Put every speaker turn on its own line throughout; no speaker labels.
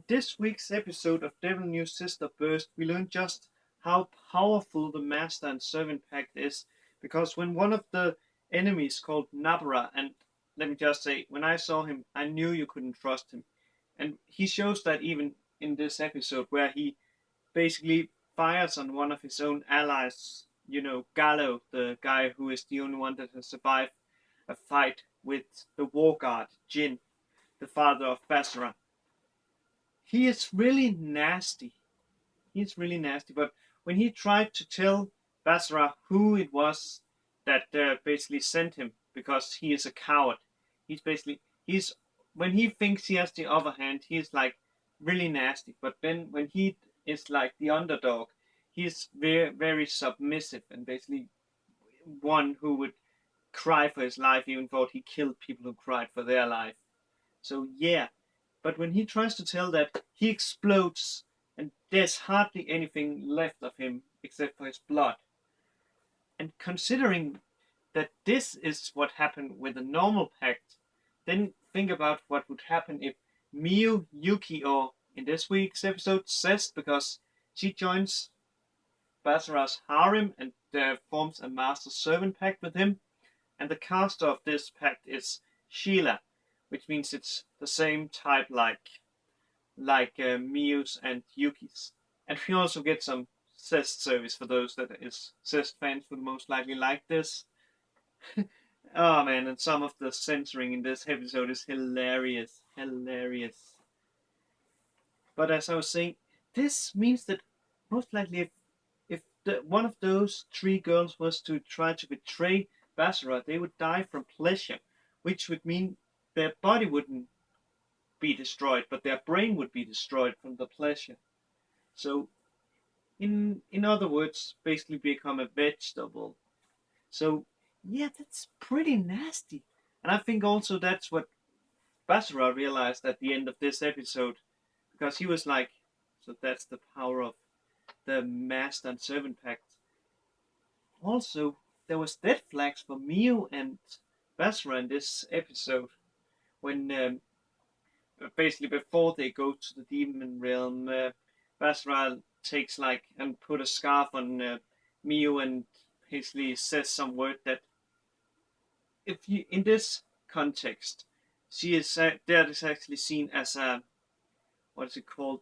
this week's episode of Devil News Sister Burst, we learned just how powerful the Master and Servant Pact is. Because when one of the enemies called Nabara, and let me just say, when I saw him, I knew you couldn't trust him. And he shows that even in this episode, where he basically fires on one of his own allies, Gallo, the guy who is the only one that has survived a fight with the war god, Jin, the father of Basara. He is really nasty. He's really nasty. But when he tried to tell Basara who it was that basically sent him, because he is a coward, he's when he thinks he has the upper hand, he's like really nasty. But then when he is like the underdog, he's very very submissive and basically one who would cry for his life, even though he killed people who cried for their life. So yeah, but when he tries to tell that, he explodes, and there's hardly anything left of him except for his blood. And considering that this is what happened with a normal pact, then think about what would happen if Miu, Yuki, or in this week's episode, Zest, because she joins Basara's harem and forms a master-servant pact with him. And the caster of this pact is Sheila, which means it's the same type like Miu's and Yuki's. And we also get some Zest service for those that is Zest fans would most likely like this. Oh man, and some of the censoring in this episode is hilarious. Hilarious. But as I was saying, this means that most likely if one of those three girls was to try to betray Basara, they would die from pleasure, which would mean their body wouldn't be destroyed, but their brain would be destroyed from the pleasure. So, in other words, basically become a vegetable. So, yeah, that's pretty nasty. And I think also that's what Basara realized at the end of this episode, because he was like, so that's the power of the Master and Servant Pact. Also, there was death flags for Miu and Basara in this episode when basically before they go to the demon realm, Basara takes and put a scarf on Miu and basically says some word that, if you in this context, she is that is actually seen as a, what is it called,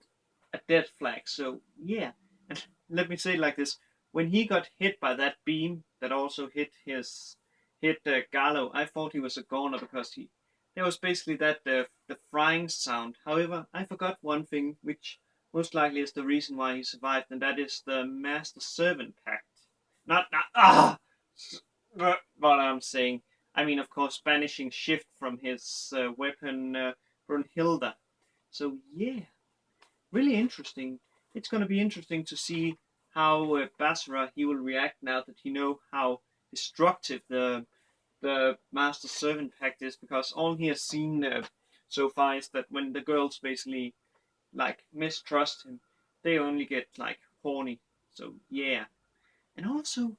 a death flag. So yeah, and let me say it like this: when he got hit by that beam that also hit Gallo, I thought he was a goner because there was basically that the frying sound. However, I forgot one thing, which most likely is the reason why he survived, and that is the Master Servant Pact. Not what I'm saying. I mean, of course, banishing Shift from his weapon, Brunhilde. So yeah, really interesting. It's going to be interesting to see how Basara he will react now that he know how destructive the Master Servant Pact is, because all he has seen so far is that when the girls basically mistrust him, they only get horny. So yeah, and also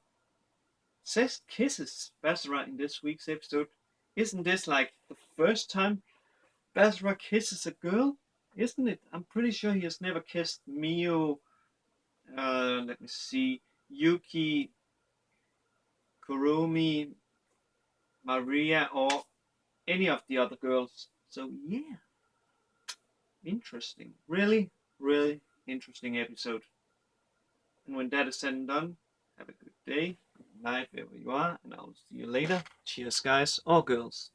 Zest kisses Basara in this week's episode. Isn't this like the first time Basara kisses a girl? Isn't it? I'm pretty sure he has never kissed Miu. Let me see, Yuki, Kurumi, Maria, or any of the other girls. So yeah, interesting. Really, really interesting episode. And when that is said and done, have a good day, night, wherever you are, and I'll see you later. Cheers, guys or girls.